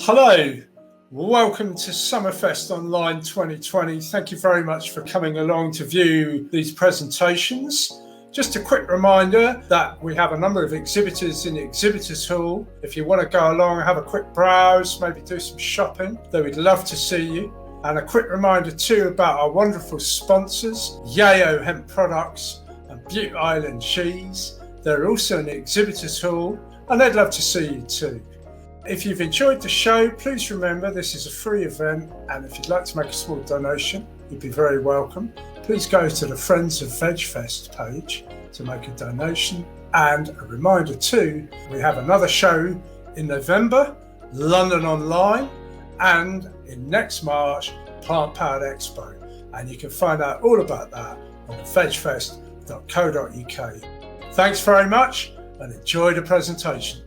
Hello, welcome to Summerfest Online 2020. Thank you very much for coming along to view these presentations. Just a quick reminder that we have a number of exhibitors in the exhibitors hall. If you want to go along and have a quick browse, maybe do some shopping, then we'd love to see you. And a quick reminder too about our wonderful sponsors, Yayo Hemp Products and Butte Island Cheese. They're also in the exhibitors hall and they'd love to see you too. If you've enjoyed the show, please remember this is a free event, and if you'd like to make a small donation, you'd be very welcome. Please go to the Friends of VegFest page to make a donation. And a reminder too, we have another show in November, London Online, and in next March, Plant Powered Expo. And you can find out all about that on VegfestUK.co.uk. Thanks very much and enjoy the presentation.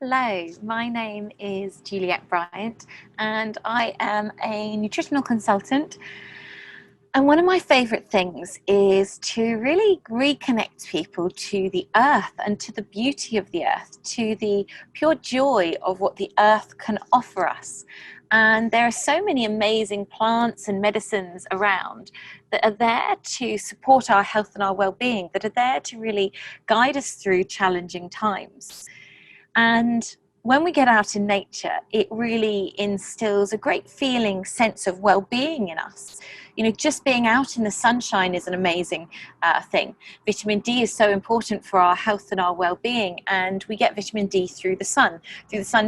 Hello, my name is Juliette Bryant and I am a nutritional consultant, and one of my favourite things is to really reconnect people to the earth and to the beauty of the earth, to the pure joy of what the earth can offer us. And there are so many amazing plants and medicines around that are there to support our health and our well-being, that are there to really guide us through challenging times. And when we get out in nature, it really instills a great feeling, sense of well-being in us. You know, just being out in the sunshine is an amazing thing. Vitamin D is so important for our health and our well-being, and we get vitamin D through the sun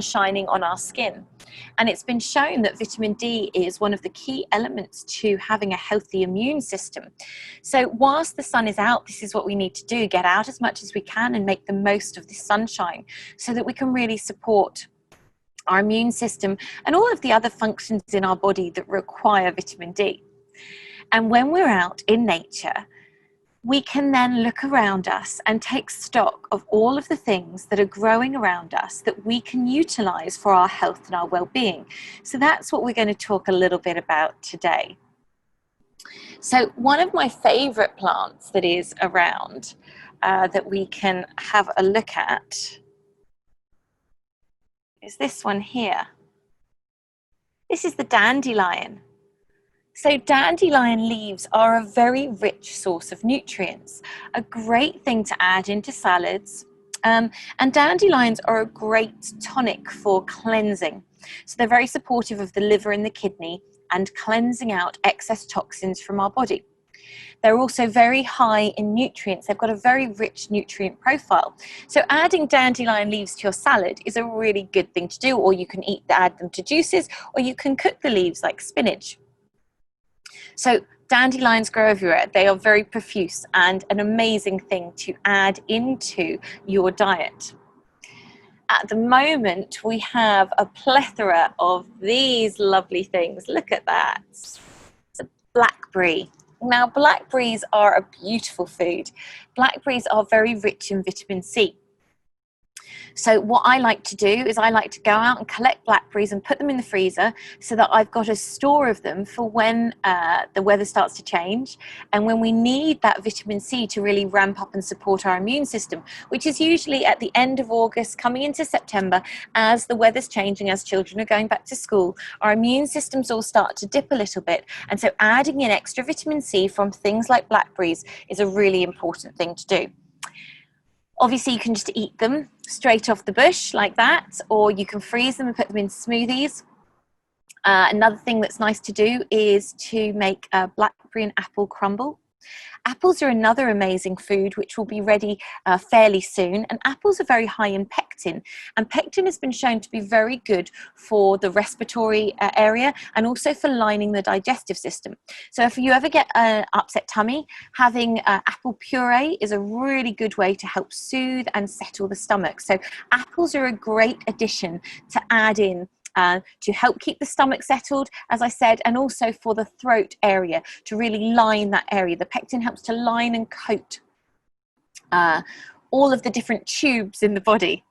shining on our skin. And it's been shown that vitamin D is one of the key elements to having a healthy immune system. So whilst the sun is out, this is what we need to do: get out as much as we can and make the most of the sunshine so that we can really support our immune system and all of the other functions in our body that require vitamin D. And when we're out in nature, we can then look around us and take stock of all of the things that are growing around us that we can utilize for our health and our well-being. So that's what we're going to talk a little bit about today. So one of my favorite plants that is around that we can have a look at is this one here. This is the dandelion. So dandelion leaves are a very rich source of nutrients, a great thing to add into salads. And dandelions are a great tonic for cleansing. So they're very supportive of the liver and the kidney and cleansing out excess toxins from our body. They're also very high in nutrients. They've got a very rich nutrient profile. So adding dandelion leaves to your salad is a really good thing to do, or you can add them to juices, or you can cook the leaves like spinach. So dandelions grow everywhere. They are very profuse and an amazing thing to add into your diet. At the moment, we have a plethora of these lovely things. Look at that. The blackberry. Now, blackberries are a beautiful food. Blackberries are very rich in vitamin C. So what I like to do is I like to go out and collect blackberries and put them in the freezer so that I've got a store of them for when the weather starts to change and when we need that vitamin C to really ramp up and support our immune system, which is usually at the end of August, coming into September. As the weather's changing, as children are going back to school, our immune systems all start to dip a little bit. And so adding in extra vitamin C from things like blackberries is a really important thing to do. Obviously, you can just eat them straight off the bush like that, or you can freeze them and put them in smoothies. Another thing that's nice to do is to make a blackberry and apple crumble. Apples are another amazing food which will be ready fairly soon, and apples are very high in pectin, and pectin has been shown to be very good for the respiratory area and also for lining the digestive system. So if you ever get an upset tummy, having apple puree is a really good way to help soothe and settle the stomach. So apples are a great addition to add in to help keep the stomach settled, as I said, and also for the throat area to really line that area. The pectin helps to line and coat all of the different tubes in the body.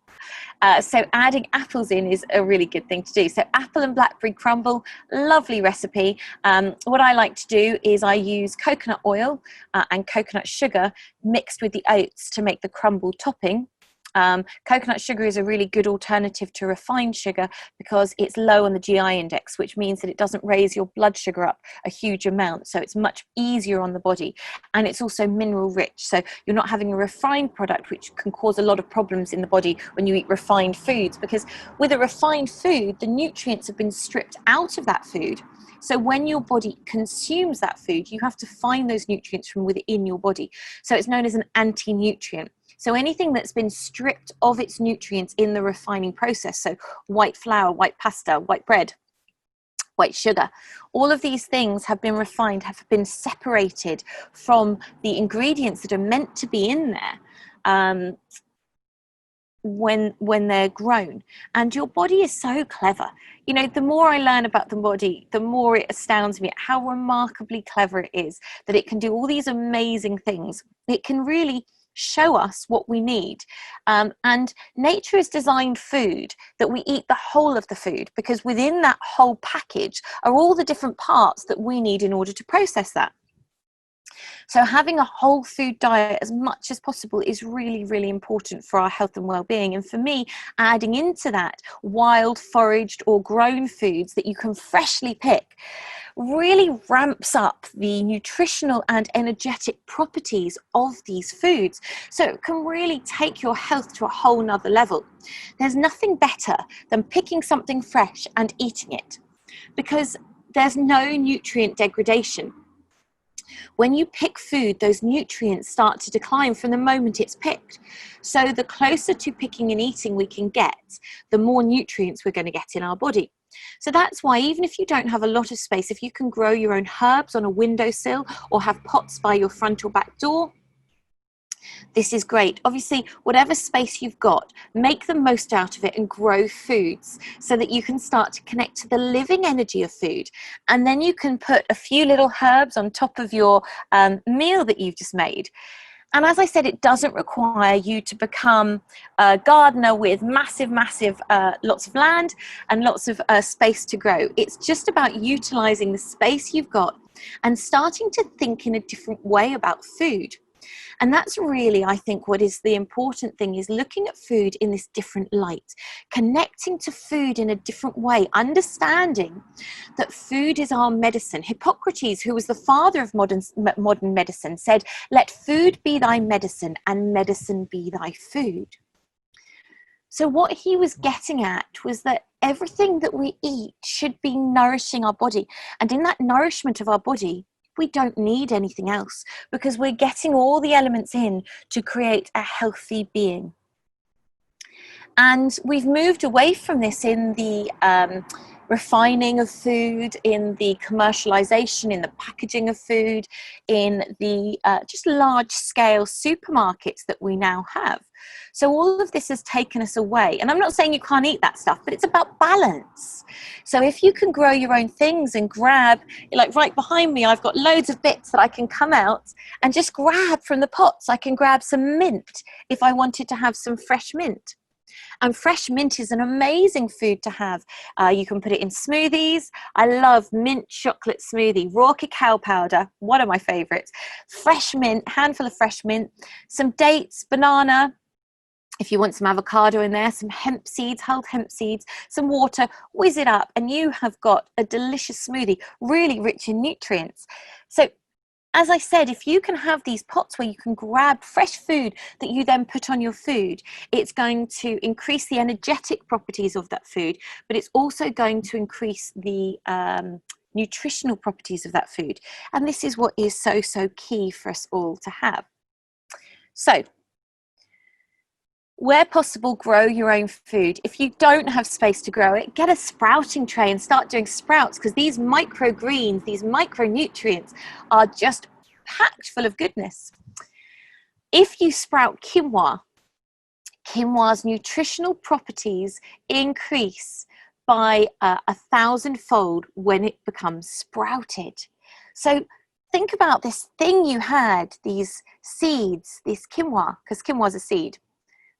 So adding apples in is a really good thing to do. So apple and blackberry crumble, lovely recipe. What I like to do is I use coconut oil and coconut sugar mixed with the oats to make the crumble topping. Coconut sugar is a really good alternative to refined sugar because it's low on the GI index, which means that it doesn't raise your blood sugar up a huge amount. So it's much easier on the body, and it's also mineral rich. So you're not having a refined product, which can cause a lot of problems in the body when you eat refined foods, because with a refined food, the nutrients have been stripped out of that food. So when your body consumes that food, you have to find those nutrients from within your body. So it's known as an anti-nutrient. So anything that's been stripped of its nutrients in the refining process, so white flour, white pasta, white bread, white sugar, all of these things have been refined, have been separated from the ingredients that are meant to be in there when they're grown. And your body is so clever. You know, the more I learn about the body, the more it astounds me at how remarkably clever it is, that it can do all these amazing things. It can really show us what we need. And nature has designed food that we eat the whole of the food, because within that whole package are all the different parts that we need in order to process that. So having a whole food diet as much as possible is really, really important for our health and well-being. And for me, adding into that wild, foraged or grown foods that you can freshly pick really ramps up the nutritional and energetic properties of these foods. So it can really take your health to a whole nother level. There's nothing better than picking something fresh and eating it, because there's no nutrient degradation. When you pick food, those nutrients start to decline from the moment it's picked. So the closer to picking and eating we can get, the more nutrients we're going to get in our body. So that's why, even if you don't have a lot of space, if you can grow your own herbs on a windowsill or have pots by your front or back door, this is great. Obviously, whatever space you've got, make the most out of it and grow foods so that you can start to connect to the living energy of food. And then you can put a few little herbs on top of your meal that you've just made. And as I said, it doesn't require you to become a gardener with massive, lots of land and lots of space to grow. It's just about utilizing the space you've got and starting to think in a different way about food. And that's really, I think, what is the important thing, is looking at food in this different light, connecting to food in a different way, understanding that food is our medicine. Hippocrates, who was the father of modern medicine, said, "Let food be thy medicine and medicine be thy food." So what he was getting at was that everything that we eat should be nourishing our body. And in that nourishment of our body, we don't need anything else, because we're getting all the elements in to create a healthy being. And we've moved away from this in the refining of food, in the commercialization, in the packaging of food, in the just large-scale supermarkets that we now have. So all of this has taken us away. And I'm not saying you can't eat that stuff, but it's about balance. So if you can grow your own things and grab, like right behind me, I've got loads of bits that I can come out and just grab from the pots. I can grab some mint if I wanted to have some fresh mint. And fresh mint is an amazing food to have. You can put it in smoothies. I love mint chocolate smoothie, raw cacao powder, one of my favorites. Fresh mint, handful of fresh mint, some dates, banana. If you want some avocado in there, some hemp seeds, hulled hemp seeds, some water, whiz it up, and you have got a delicious smoothie, really rich in nutrients. So, as I said, if you can have these pots where you can grab fresh food that you then put on your food, it's going to increase the energetic properties of that food, but it's also going to increase the nutritional properties of that food. And this is what is so, so key for us all to have. So, where possible, grow your own food. If you don't have space to grow it, get a sprouting tray and start doing sprouts, because these microgreens, these micronutrients are just packed full of goodness. If you sprout quinoa, quinoa's nutritional properties increase by 1,000-fold when it becomes sprouted. So think about this thing you had, these seeds, this quinoa, because quinoa is a seed.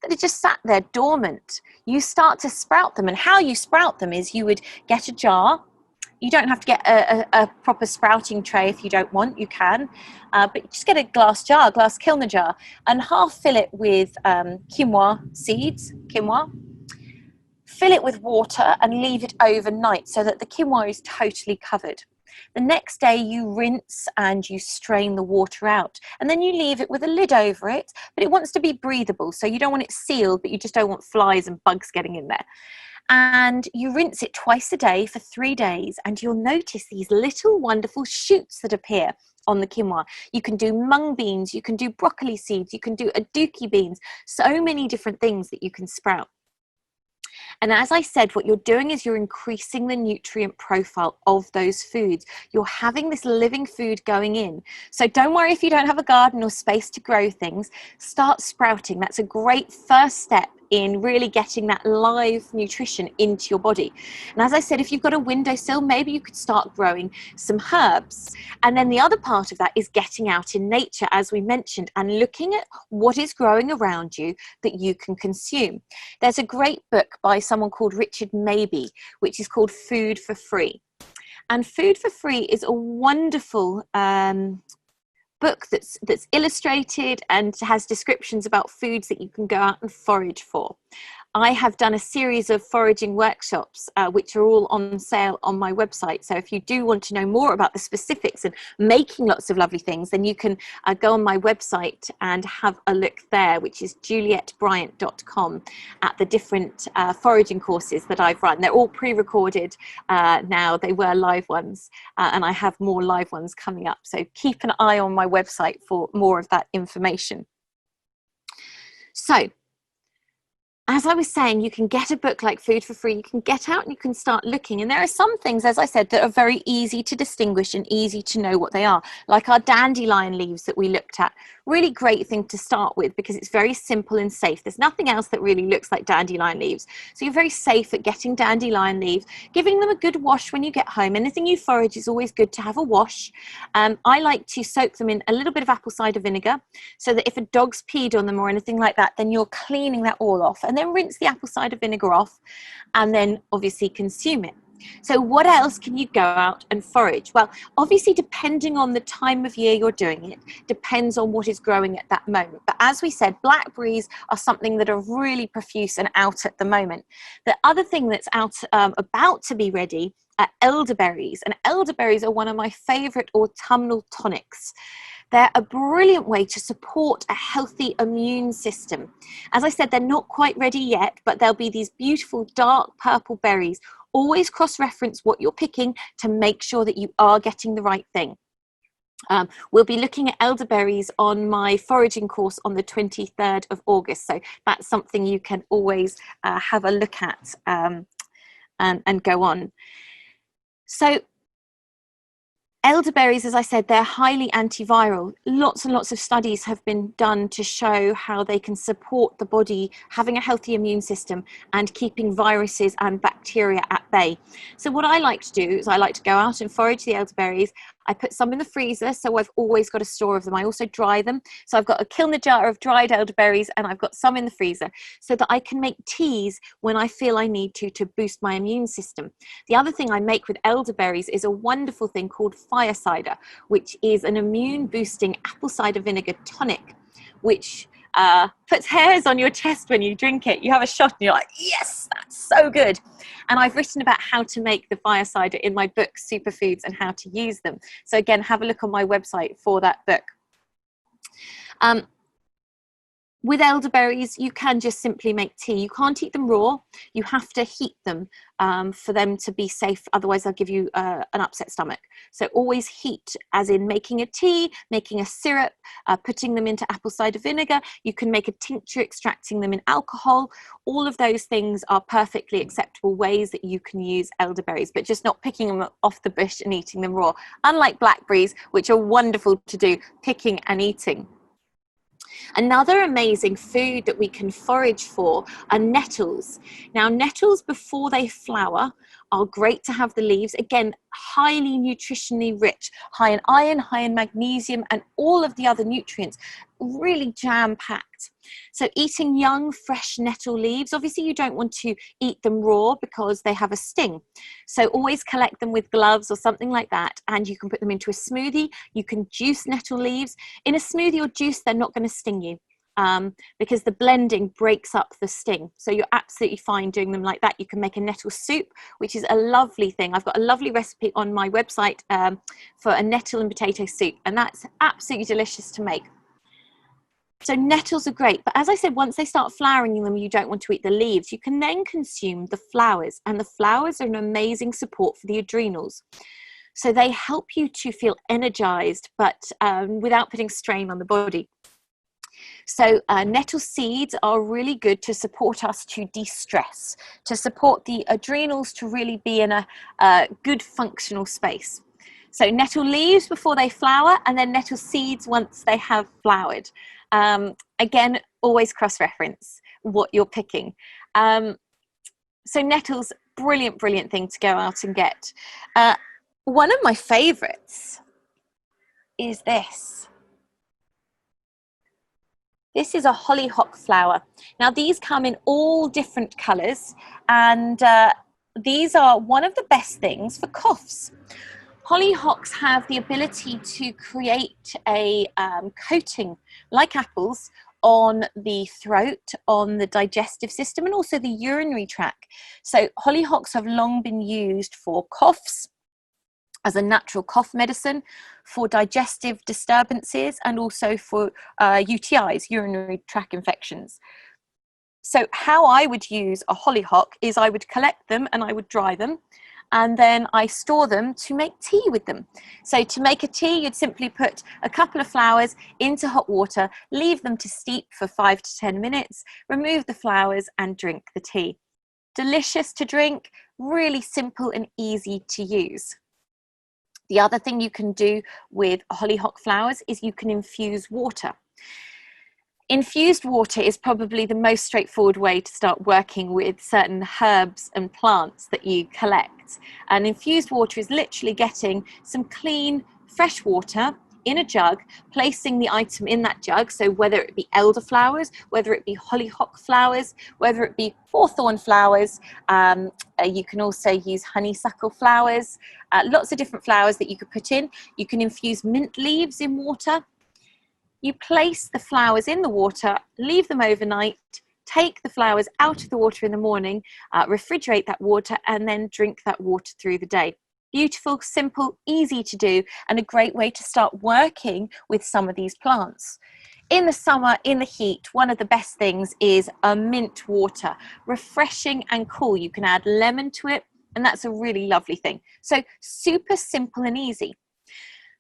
that are just sat there dormant. You start to sprout them, and how you sprout them is you would get a jar. You don't have to get a proper sprouting tray if you don't want, you can, but just get a glass jar, a glass kilner jar, and half fill it with quinoa seeds, quinoa. Fill it with water and leave it overnight so that the quinoa is totally covered. The next day you rinse and you strain the water out, and then you leave it with a lid over it, but it wants to be breathable, so you don't want it sealed, but you just don't want flies and bugs getting in there. And you rinse it twice a day for 3 days, and you'll notice these little wonderful shoots that appear on the quinoa. You can do mung beans, you can do broccoli seeds, you can do aduki beans, so many different things that you can sprout. And as I said, what you're doing is you're increasing the nutrient profile of those foods. You're having this living food going in. So don't worry if you don't have a garden or space to grow things. Start sprouting. That's a great first step in really getting that live nutrition into your body. And as I said, if you've got a windowsill, maybe you could start growing some herbs. And then the other part of that is getting out in nature, as we mentioned, and looking at what is growing around you that you can consume. There's a great book by someone called Richard Mabey, which is called Food for Free. And Food for Free is a wonderful book that's illustrated and has descriptions about foods that you can go out and forage for. I have done a series of foraging workshops, which are all on sale on my website. So if you do want to know more about the specifics and making lots of lovely things, then you can go on my website and have a look there, which is juliettebryant.com, at the different foraging courses that I've run. They're all pre-recorded now. They were live ones, and I have more live ones coming up. So keep an eye on my website for more of that information. So, as I was saying, you can get a book like Food for Free, you can get out and you can start looking. And there are some things, as I said, that are very easy to distinguish and easy to know what they are, like our dandelion leaves that we looked at. Really great thing to start with because it's very simple and safe. There's nothing else that really looks like dandelion leaves. So you're very safe at getting dandelion leaves, giving them a good wash when you get home. Anything you forage is always good to have a wash. I like to soak them in a little bit of apple cider vinegar so that if a dog's peed on them or anything like that, then you're cleaning that all off. And then rinse the apple cider vinegar off and then obviously consume it. So what else can you go out and forage? Well, obviously depending on the time of year you're doing it, depends on what is growing at that moment. But as we said, blackberries are something that are really profuse and out at the moment. The other thing that's out about to be ready are elderberries. And elderberries are one of my favorite autumnal tonics. They're a brilliant way to support a healthy immune system. As I said, they're not quite ready yet, but there'll be these beautiful dark purple berries. Always cross-reference what you're picking to make sure that you are getting the right thing. We'll be looking at elderberries on my foraging course on the 23rd of August. So that's something you can always have a look at and go on. So elderberries, as I said, they're highly antiviral. Lots and lots of studies have been done to show how they can support the body having a healthy immune system and keeping viruses and bacteria at bay. So what I like to do is I like to go out and forage the elderberries. I put some in the freezer, so I've always got a store of them. I also dry them. So I've got a kilner jar of dried elderberries and I've got some in the freezer so that I can make teas when I feel I need to boost my immune system. The other thing I make with elderberries is a wonderful thing called fire cider, which is an immune boosting apple cider vinegar tonic, which puts hairs on your chest when you drink it. You have a shot and you're like, yes, that's so good. And I've written about how to make the fire cider in my book, Superfoods, and how to use them. So again, have a look on my website for that book. With elderberries, you can just simply make tea. You can't eat them raw. You have to heat them for them to be safe. Otherwise, they'll give you an upset stomach. So always heat, as in making a tea, making a syrup, putting them into apple cider vinegar. You can make a tincture, extracting them in alcohol. All of those things are perfectly acceptable ways that you can use elderberries, but just not picking them off the bush and eating them raw. Unlike blackberries, which are wonderful to do picking and eating. Another amazing food that we can forage for are nettles. Now, nettles, before they flower, are great to have the leaves. Again, highly nutritionally rich, high in iron, high in magnesium, and all of the other nutrients, really jam-packed. So eating young, fresh nettle leaves, obviously you don't want to eat them raw because they have a sting. So always collect them with gloves or something like that, and you can put them into a smoothie. You can juice nettle leaves. In a smoothie or juice, they're not going to sting you. Because the blending breaks up the sting. So you're absolutely fine doing them like that. You can make a nettle soup, which is a lovely thing. I've got a lovely recipe on my website for a nettle and potato soup, and that's absolutely delicious to make. So nettles are great, but as I said, once they start flowering in them, you don't want to eat the leaves. You can then consume the flowers, and the flowers are an amazing support for the adrenals. So they help you to feel energized, but without putting strain on the body. So nettle seeds are really good to support us to de-stress, to support the adrenals to really be in a good functional space. So nettle leaves before they flower, and then nettle seeds once they have flowered. Again, always cross-reference what you're picking. So nettles, brilliant, brilliant thing to go out and get. One of my favorites is this. This is a hollyhock flower. Now these come in all different colours, and these are one of the best things for coughs. Hollyhocks have the ability to create a coating, like apples, on the throat, on the digestive system, and also the urinary tract. So hollyhocks have long been used for coughs, as a natural cough medicine, for digestive disturbances, and also for UTIs, urinary tract infections. So how I would use a hollyhock is I would collect them and I would dry them, and then I store them to make tea with them. So to make a tea, you'd simply put a couple of flowers into hot water, leave them to steep for 5 to 10 minutes, remove the flowers and drink the tea. Delicious to drink, really simple and easy to use. The other thing you can do with hollyhock flowers is you can infuse water. Infused water is probably the most straightforward way to start working with certain herbs and plants that you collect. And infused water is literally getting some clean, fresh water in a jug, placing the item in that jug. So whether it be elderflowers, whether it be hollyhock flowers, whether it be hawthorn flowers, you can also use honeysuckle flowers, lots of different flowers that you could put in. You can infuse mint leaves in water. You place the flowers in the water, leave them overnight, take the flowers out of the water in the morning, refrigerate that water, and then drink that water through the day. Beautiful, simple, easy to do, and a great way to start working with some of these plants. In the summer, in the heat, one of the best things is a mint water, refreshing and cool. You can add lemon to it, and that's a really lovely thing. So super simple and easy.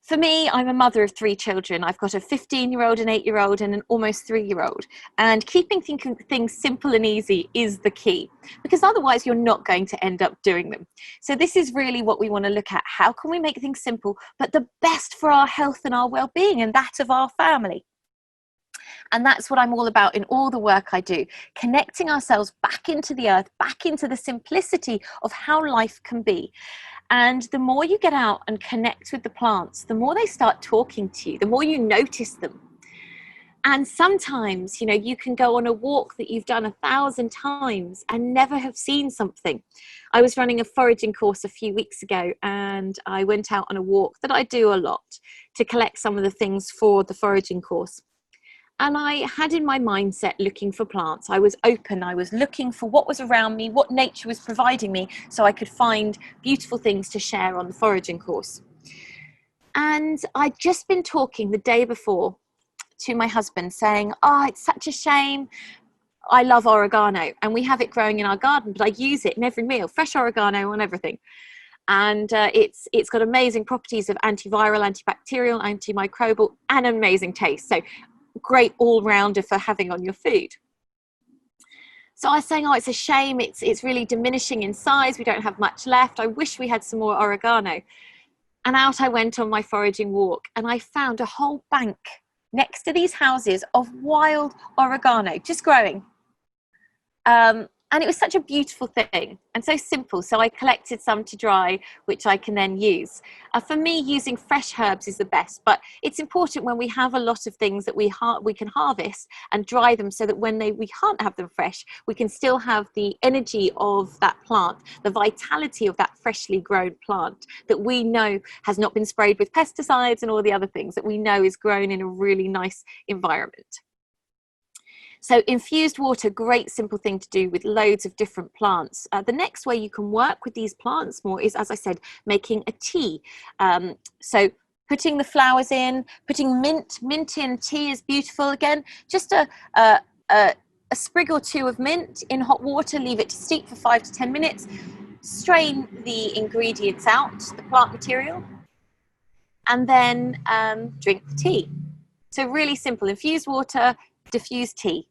For me, I'm a mother of 3 children. I've got a 15-year-old, an 8-year-old, and an almost 3-year-old. And keeping things simple and easy is the key, because otherwise you're not going to end up doing them. So this is really what we want to look at. How can we make things simple, but the best for our health and our well-being and that of our family? And that's what I'm all about in all the work I do, connecting ourselves back into the earth, back into the simplicity of how life can be. And the more you get out and connect with the plants, the more they start talking to you, the more you notice them. And sometimes, you know, you can go on a walk that you've done 1,000 times and never have seen something. I was running a foraging course a few weeks ago, and I went out on a walk that I do a lot to collect some of the things for the foraging course. And I had in my mindset looking for plants. I was open, I was looking for what was around me, what nature was providing me, so I could find beautiful things to share on the foraging course. And I'd just been talking the day before to my husband saying, oh, it's such a shame. I love oregano and we have it growing in our garden, but I use it in every meal, fresh oregano on everything. And it's got amazing properties of antiviral, antibacterial, antimicrobial, and amazing taste. So great all-rounder for having on your food. So I was saying, oh, it's a shame, it's really diminishing in size, we don't have much left, I wish we had some more oregano. And out I went on my foraging walk, and I found a whole bank next to these houses of wild oregano, just growing. And And it was such a beautiful thing and so simple. So I collected some to dry, which I can then use. For me, using fresh herbs is the best, but it's important when we have a lot of things that we can harvest and dry them, so that when we can't have them fresh, we can still have the energy of that plant, the vitality of that freshly grown plant that we know has not been sprayed with pesticides and all the other things, that we know is grown in a really nice environment. So infused water, great simple thing to do with loads of different plants. The next way you can work with these plants more is, as I said, making a tea. So putting the flowers in, putting mint in tea is beautiful. Again, just a sprig or two of mint in hot water, leave it to steep for 5 to 10 minutes, strain the ingredients out, the plant material, and then drink the tea. So really simple, infused water, diffused tea.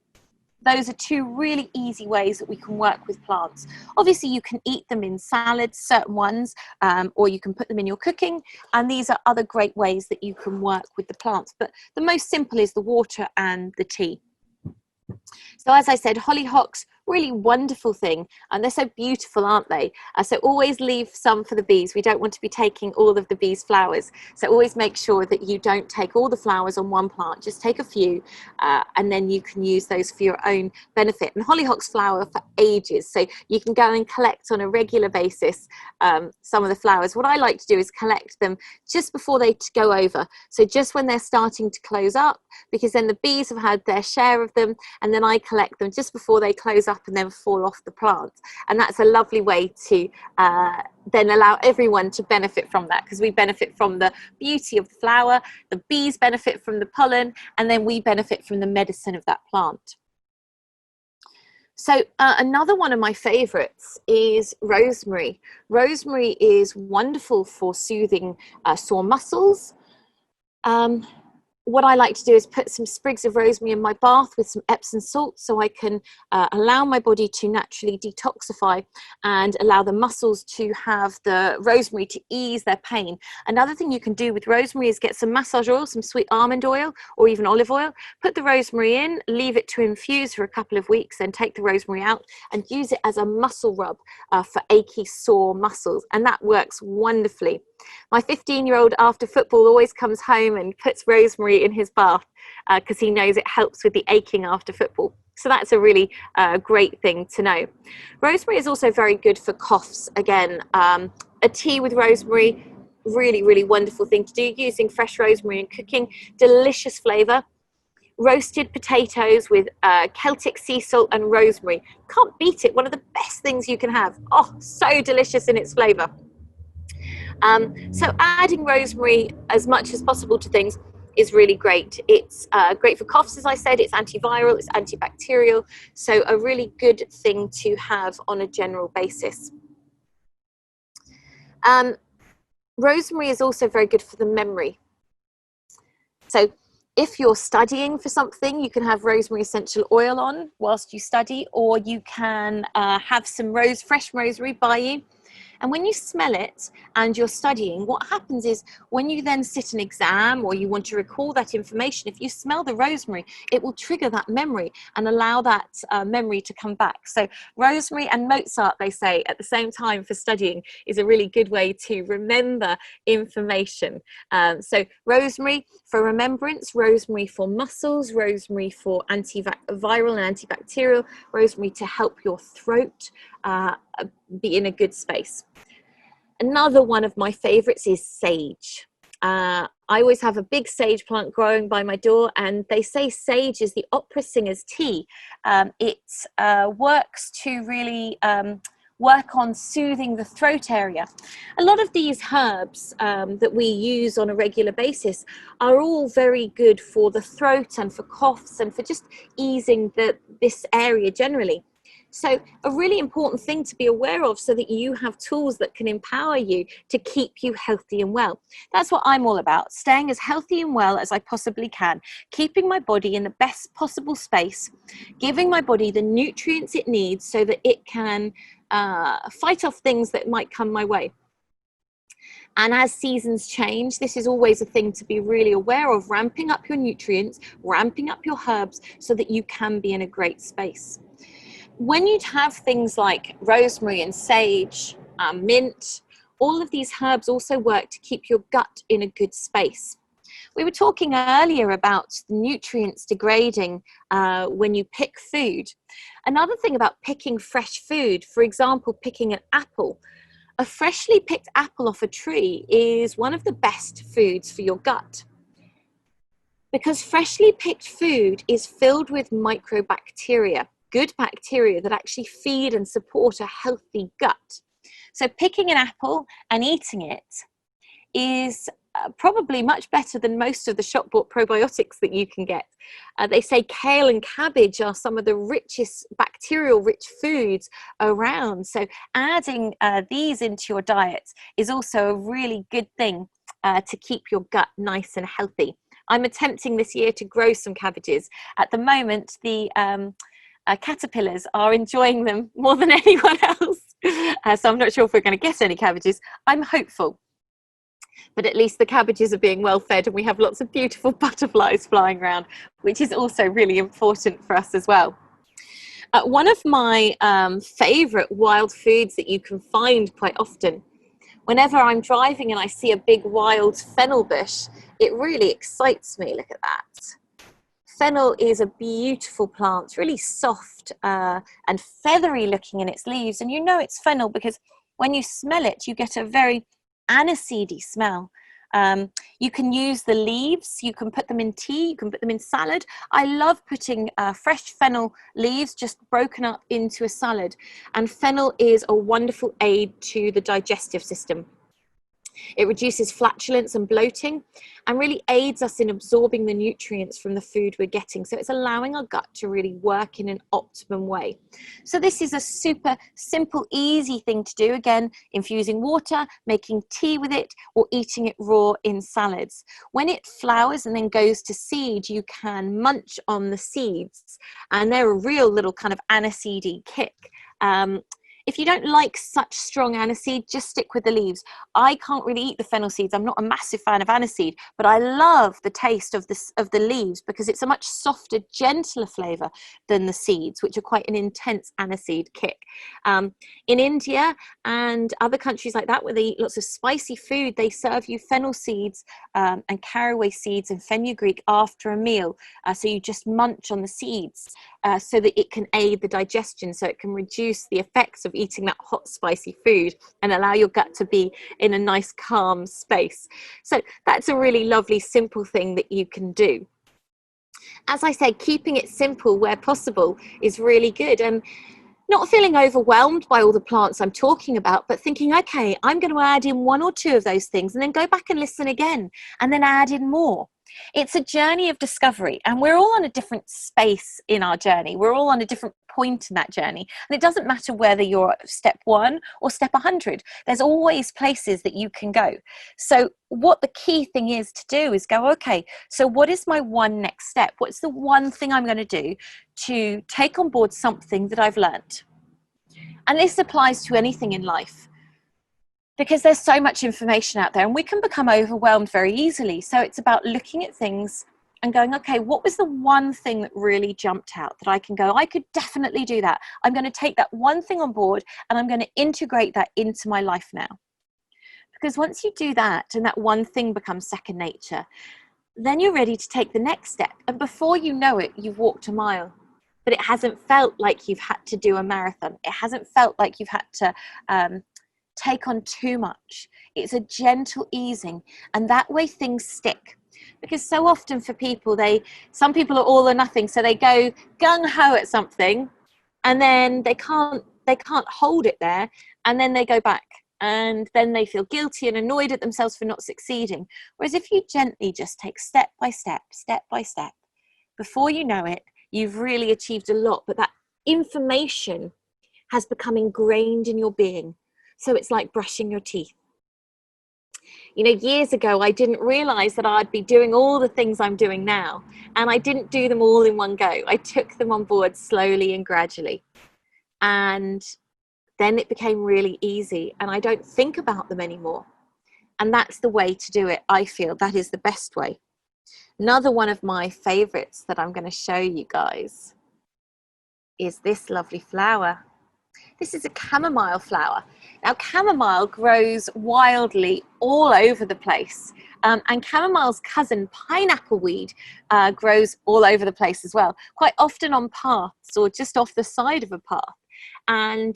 Those are two really easy ways that we can work with plants. Obviously, you can eat them in salads, certain ones, or you can put them in your cooking. And these are other great ways that you can work with the plants. But the most simple is the water and the tea. So as I said, hollyhocks, really wonderful thing, and they're so beautiful, aren't they? So always leave some for the bees. We don't want to be taking all of the bees' flowers, so always make sure that you don't take all the flowers on one plant, just take a few, and then you can use those for your own benefit. And hollyhocks flower for ages, so you can go and collect on a regular basis some of the flowers. What I like to do is collect them just before they go over, so just when they're starting to close up, because then the bees have had their share of them, and then I collect them just before they close up and then fall off the plant. And that's a lovely way to then allow everyone to benefit from that, because we benefit from the beauty of the flower, the bees benefit from the pollen, and then we benefit from the medicine of that plant. So another one of my favorites is rosemary. Rosemary is wonderful for soothing sore muscles. What I like to do is put some sprigs of rosemary in my bath with some Epsom salt, so I can allow my body to naturally detoxify and allow the muscles to have the rosemary to ease their pain. Another thing you can do with rosemary is get some massage oil, some sweet almond oil, or even olive oil, put the rosemary in, leave it to infuse for a couple of weeks, then take the rosemary out and use it as a muscle rub for achy, sore muscles, and that works wonderfully. My 15-year-old after football always comes home and puts rosemary in his bath because he knows it helps with the aching after football. So that's a really great thing to know. Rosemary is also very good for coughs. Again, a tea with rosemary, really, really wonderful thing to do, using fresh rosemary in cooking, delicious flavour. Roasted potatoes with Celtic sea salt and rosemary. Can't beat it, one of the best things you can have. Oh, so delicious in its flavour. So adding rosemary as much as possible to things is really great. It's great for coughs, as I said. It's antiviral, it's antibacterial, so a really good thing to have on a general basis. Rosemary is also very good for the memory. So if you're studying for something, you can have rosemary essential oil on whilst you study, or you can have some fresh rosemary by you. And when you smell it and you're studying, what happens is when you then sit an exam or you want to recall that information, if you smell the rosemary, it will trigger that memory and allow that memory to come back. So rosemary and Mozart, they say, at the same time for studying is a really good way to remember information. So rosemary for remembrance, rosemary for muscles, rosemary for antiviral and antibacterial, rosemary to help your throat be in a good space. Another one of my favorites is sage. I always have a big sage plant growing by my door, and they say sage is the opera singer's tea. It works to really work on soothing the throat area. A lot of these herbs that we use on a regular basis are all very good for the throat and for coughs and for just easing this area generally. So a really important thing to be aware of, so that you have tools that can empower you to keep you healthy and well. That's what I'm all about, staying as healthy and well as I possibly can, keeping my body in the best possible space, giving my body the nutrients it needs so that it can fight off things that might come my way. And as seasons change, this is always a thing to be really aware of, ramping up your nutrients, ramping up your herbs so that you can be in a great space. when you have things like rosemary and sage, mint, all of these herbs also work to keep your gut in a good space. We were talking earlier about the nutrients degrading when you pick food. Another thing about picking fresh food, for example, picking an apple. A freshly picked apple off a tree is one of the best foods for your gut, because freshly picked food is filled with microbacteria, good bacteria that actually feed and support a healthy gut. So picking an apple and eating it is probably much better than most of the shop-bought probiotics that you can get. They say kale and cabbage are some of the richest bacterial-rich foods around. So adding these into your diet is also a really good thing to keep your gut nice and healthy. I'm attempting this year to grow some cabbages. At the moment, the caterpillars are enjoying them more than anyone else. So I'm not sure if we're going to get any cabbages. I'm hopeful. But at least the cabbages are being well fed, and we have lots of beautiful butterflies flying around, which is also really important for us as well. One of my favourite wild foods that you can find quite often, whenever I'm driving and I see a big wild fennel bush, it really excites me. Look at that. Fennel is a beautiful plant, really soft and feathery looking in its leaves. And you know it's fennel because when you smell it, you get a very aniseedy smell. You can use the leaves, you can put them in tea, you can put them in salad. I love putting fresh fennel leaves just broken up into a salad, and fennel is a wonderful aid to the digestive system. It reduces flatulence and bloating and really aids us in absorbing the nutrients from the food we're getting. So it's allowing our gut to really work in an optimum way. So this is a super simple, easy thing to do. Again, infusing water, making tea with it, or eating it raw in salads. When it flowers and then goes to seed, you can munch on the seeds, and they're a real little kind of aniseedy kick. If you don't like such strong aniseed, just stick with the leaves. I can't really eat the fennel seeds. I'm not a massive fan of aniseed, but I love the taste of the leaves because it's a much softer, gentler flavour than the seeds, which are quite an intense aniseed kick. In India and other countries like that, where they eat lots of spicy food, they serve you fennel seeds and caraway seeds and fenugreek after a meal. So you just munch on the seeds so that it can aid the digestion, so it can reduce the effects of eating that hot spicy food and allow your gut to be in a nice calm space. So that's a really lovely simple thing that you can do. As I said, keeping it simple where possible is really good, and not feeling overwhelmed by all the plants I'm talking about, but thinking, okay, I'm going to add in one or two of those things and then go back and listen again and then add in more. It's a journey of discovery, and we're all on a different space in our journey. We're all on a different point in that journey. And it doesn't matter whether you're at step 1 or step 100. There's always places that you can go. So what the key thing is to do is go, okay, so what is my one next step? What's the one thing I'm going to do to take on board something that I've learned? And this applies to anything in life, because there's so much information out there and we can become overwhelmed very easily. So it's about looking at things and going, okay, what was the one thing that really jumped out that I can go, I could definitely do that. I'm going to take that one thing on board and I'm going to integrate that into my life now. Because once you do that and that one thing becomes second nature, then you're ready to take the next step. And before you know it, you've walked a mile. But it hasn't felt like you've had to do a marathon. It hasn't felt like you've had to take on too much. It's a gentle easing, and that way things stick. Because so often for people, some people are all or nothing, so they go gung-ho at something and then they can't hold it there, and then they go back and then they feel guilty and annoyed at themselves for not succeeding. Whereas if you gently just take step by step, before you know it, you've really achieved a lot. But that information has become ingrained in your being. So it's like brushing your teeth. You know, years ago, I didn't realize that I'd be doing all the things I'm doing now. And I didn't do them all in one go. I took them on board slowly and gradually. And then it became really easy. And I don't think about them anymore. And that's the way to do it. I feel that is the best way. Another one of my favorites that I'm going to show you guys is this lovely flower. This is a chamomile flower. Now, chamomile grows wildly all over the place. And chamomile's cousin, pineapple weed, grows all over the place as well, quite often on paths or just off the side of a path. And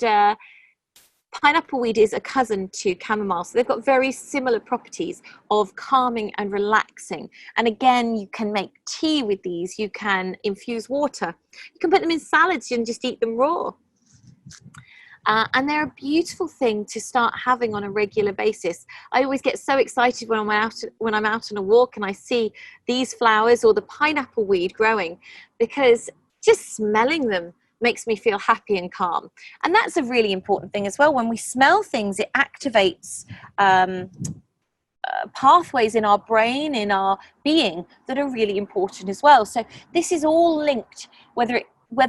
pineapple weed is a cousin to chamomile, so they've got very similar properties of calming and relaxing. And again, you can make tea with these, you can infuse water, you can put them in salads and just eat them raw. And they're a beautiful thing to start having on a regular basis. I always get so excited when I'm out on a walk and I see these flowers or the pineapple weed growing, because just smelling them makes me feel happy and calm. And that's a really important thing as well. When we smell things, it activates pathways in our brain, in our being, that are really important as well. So this is all linked, whether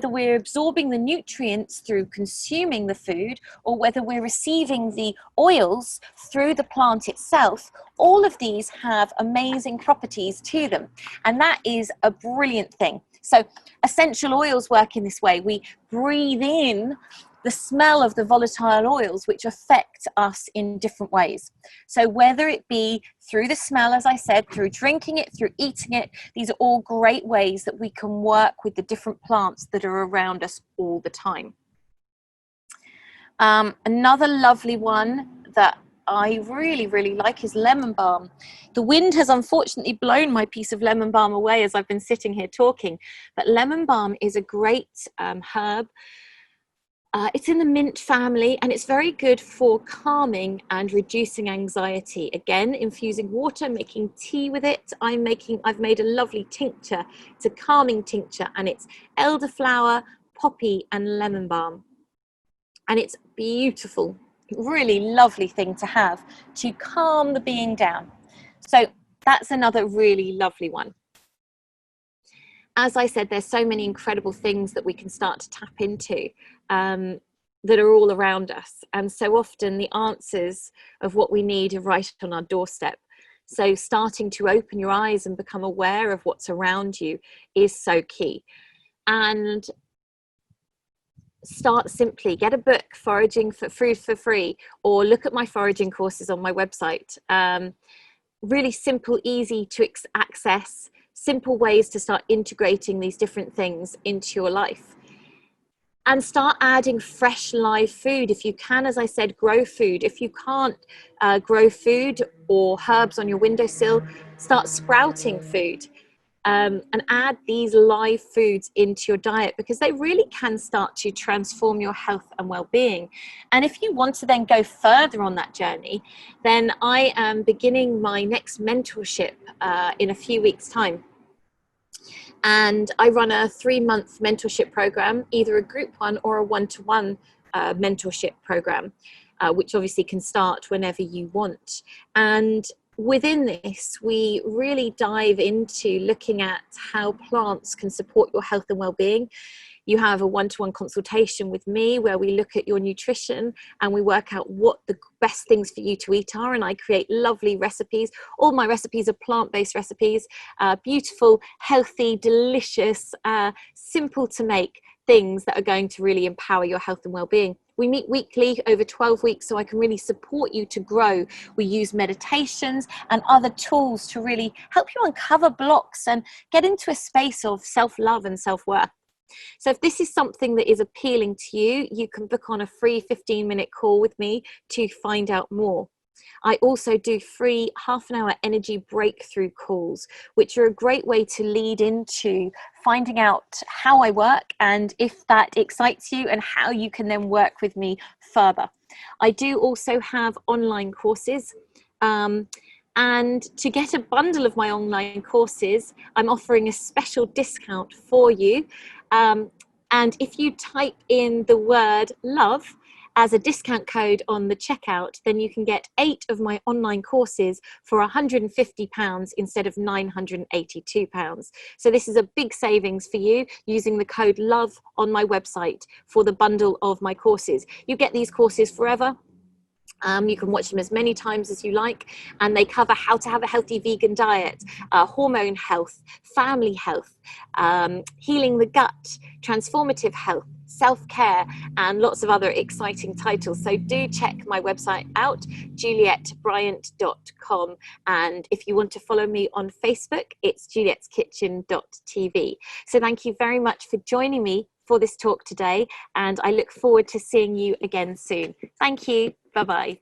we're absorbing the nutrients through consuming the food or whether we're receiving the oils through the plant itself. All of these have amazing properties to them, and that is a brilliant thing. So essential oils work in this way. We breathe in the smell of the volatile oils, which affect us in different ways. So whether it be through the smell, as I said, through drinking it, through eating it, these are all great ways that we can work with the different plants that are around us all the time. Another lovely one that I really, really like is lemon balm. The wind has unfortunately blown my piece of lemon balm away as I've been sitting here talking, but lemon balm is a great herb. It's in the mint family, and it's very good for calming and reducing anxiety. Again, infusing water, making tea with it. I've made a lovely tincture. It's a calming tincture, and it's elderflower, poppy, and lemon balm. And it's beautiful, really lovely thing to have to calm the being down. So that's another really lovely one. As I said, there's so many incredible things that we can start to tap into that are all around us. And so often the answers of what we need are right on our doorstep. So starting to open your eyes and become aware of what's around you is so key. And start simply, get a book, Foraging for Food for Free, or look at my foraging courses on my website. Really simple, easy to access, simple ways to start integrating these different things into your life. And start adding fresh live food. If you can, as I said, grow food. If you can't grow food or herbs on your windowsill, start sprouting food. And add these live foods into your diet, because they really can start to transform your health and well-being. And if you want to then go further on that journey, then I am beginning my next mentorship in a few weeks' time. And I run a 3-month mentorship program, either a group one or a one-to-one mentorship program, which obviously can start whenever you want. And within this, we really dive into looking at how plants can support your health and well-being. You have a one-to-one consultation with me where we look at your nutrition and we work out what the best things for you to eat are, and I create lovely recipes. All my recipes are plant-based recipes, beautiful, healthy, delicious, simple to make things that are going to really empower your health and well-being. We meet weekly over 12 weeks so I can really support you to grow. We use meditations and other tools to really help you uncover blocks and get into a space of self-love and self-worth. So if this is something that is appealing to you, you can book on a free 15-minute call with me to find out more. I also do free half-an-hour energy breakthrough calls, which are a great way to lead into finding out how I work and if that excites you and how you can then work with me further. I do also have online courses. And to get a bundle of my online courses, I'm offering a special discount for you. And if you type in the word love as a discount code on the checkout, then you can get 8 of my online courses for £150 instead of £982. So this is a big savings for you using the code LOVE on my website for the bundle of my courses. You get these courses forever. You can watch them as many times as you like, and they cover how to have a healthy vegan diet, hormone health, family health, healing the gut, transformative health, self-care, and lots of other exciting titles. So do check my website out, julietbryant.com. And if you want to follow me on Facebook, it's julietskitchen.tv. So thank you very much for joining me for this talk today, and I look forward to seeing you again soon. Thank you. Bye-bye.